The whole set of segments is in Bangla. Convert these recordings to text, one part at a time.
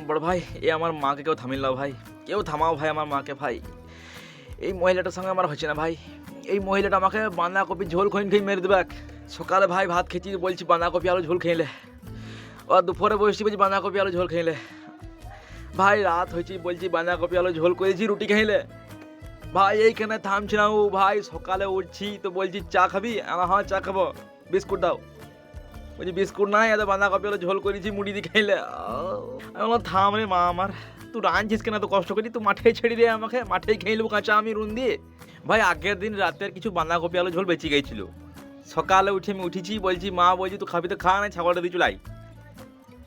বড় ভাই এ আমার মাকে কেউ থামিল না ভাই, কেউ থামাও ভাই আমার মাকে ভাই। এই মহিলাটার সঙ্গে আমার হচ্ছে না ভাই। এই মহিলাটা আমাকে বাঁধাকপি ঝোল খেয়ে মেরে দেবে। সকালে ভাই ভাত খেয়েছি বলছি বাঁধাকপি আলু ঝোল খেলে, ও দুপুরে বসছি বলছি বাঁধাকপি আলু ঝোল খেলে, ভাই রাত হয়েছি বলছি বাঁধাকপি আলু ঝোল করেছি রুটি খেলে। ভাই এইখানে থামছি না ও ভাই, সকালে উঠছি তো বলছি চা খাবি, হ্যাঁ চা খাবো, বিস্কুট দাও, বলছি বিস্কুট নাই এত বাঁধাকপি আলু ঝোল করেছি মুড়ি দিয়ে খাইলে। আমি বললাম থাম রে মা আমার, তুই রাঁধছিস কেন, তো কষ্ট করি, তুই মাঠেই ছেড়ে দিয়ে আমাকে, মাঠেই খেয়ে নেবো কাঁচা আমি রুন দিয়ে। ভাই আগের দিন রাতের কিছু বাঁধাকপি আলু ঝোল বেঁচে গেছিল, সকালে উঠে আমি উঠেছি বলছি মা বলছি তুই খাবি তো খা, না ছাগলটা দিয়ে চলাই।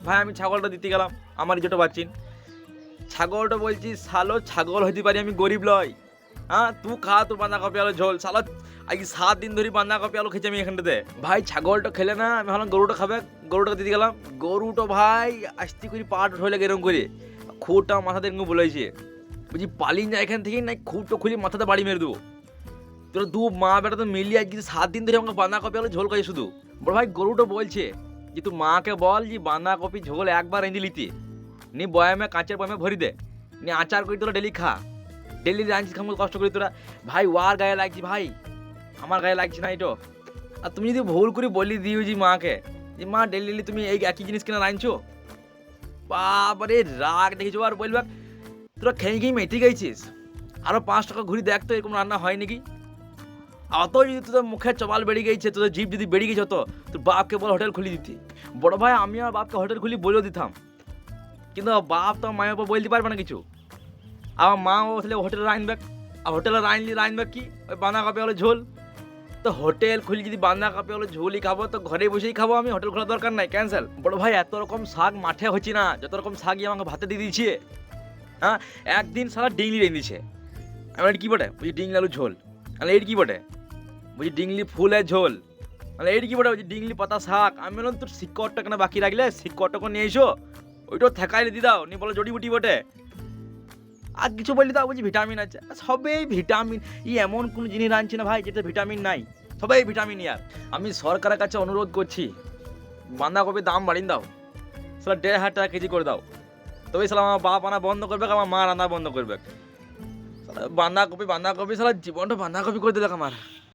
ভাই আমি ছাগলটা দিতে গেলাম, আমার যেটা পাচ্ছিন ছাগলটা বলছি সালো ছাগল হইতে পারি আমি গরিব লয়, হ্যাঁ তুই খা তোর বাঁধাকপি আলু ঝোল। সালো আগে 7 দিন ধরে বাঁধাকপি আলু খেয়েছি আমি এখানটাতে। ভাই ছাগলটা খেলে না, আমি ভাবলাম গরুটা খাবে, গরুটা দিতে গেলাম, গরুটা ভাই আস্তে করে পাট হইলে এরকম করে খুঁটা মাথাতে এরকম বলেছে, বলছি পালিয়ে যায় এখান থেকে, নাই খুঁটটা খুলে মাথাতে বাড়ি মেরে দেবো। তোরা দু মা বেটা তো মিলিয়ে আজকে 7 দিন ধরে আমাকে বাঁধাকপি আলু ঝোল খাই শুধু। বড় ভাই গরুটা বলছে যে তুই মাকে বল যে বাঁধাকপি ঝোল একবার রেঁধে লিতে, নি বয়ামে কাঁচের বয়ামে ভরি দে, নি আচার করে তোরা ডেলি খা, ডেলি রাঁধছিস খামো কষ্ট করি তোরা। ভাই ওয়ার গায়ে লাগছি ভাই, আমার গায়ে লাগছে না এটা। আর তুমি যদি ভুল করে বলি দিও যে মাকে যে মা ডেলি ডেলি তুমি এই একই জিনিস কিনা রাঁধছো, বাবারে রাগ দেখেছো। আর বলবা তোরা খেয়ে খেয়ে মেটে গেছিস, আরও 5 টাকা ঘুরি দেখ তো এরকম রান্না হয় নাকি। অত যদি তোদের মুখে চবাল বেড়ে গেছে, তোদের জিভ যদি বেড়ে গেছে তো তোর বাপকে বল হোটেল খুলে দিতে। বড় ভাই আমি আমার বাপকে হোটেল খুলি বলেও দিতাম, কিন্তু বাপ তো মায়ের উপর বলতে পারবে না কিছু। আমার মা ও তাহলে হোটেলে রাঁধবে, আর হোটেলে রাঁধবে কি ওই বাঁধাকপি আলু ঝোল। তো হোটেল খুলি যদি বাঁধাকপি আলু ঝোলই খাবো তো ঘরে বসেই খাবো, আমি হোটেল খোলার দরকার নাই, ক্যান্সেল। বড় ভাই এত রকম শাক মাঠে হচ্ছে না, যত রকম শাকই আমাকে ভাতে দিয়ে দিয়েছে। হ্যাঁ একদিন সারা ডিংলি রেঁধেছে, আমি এটা কী বটে বুঝি ডিংলি আলু ঝোল, আমি এটা কী বটে বুঝি ডিংলি ফুলের ঝোল, মানে এটা কী বটে বুঝি ডিংলি পাতা শাক। আমি বললাম তোর শিকড়টা কেন বাকি রাখলে, শিকড়টাকে নিয়ে এসো ওইটাও থেকাইলে দিয়ে দাও, নিয়ে বলো জড়িবুটি বটে। আর কিছু বললি তাও বলছি ভিটামিন আছে, সবেই ভিটামিন। এমন কোনো জিনিস রাঁধছি না ভাই যেটা ভিটামিন নাই, সবাই ভিটামিন। আর আমি সরকারের কাছে অনুরোধ করছি বাঁধাকপির দাম বাড়িয়ে দাও, সেটা 1,500 টাকা কেজি করে দাও, তবেই সালা আমার বাপ আনা বন্ধ করবে, আমার মা রান্না বন্ধ করবে। বাঁধাকপি সালা জীবনটা বাঁধাকপি করে দিল আমার।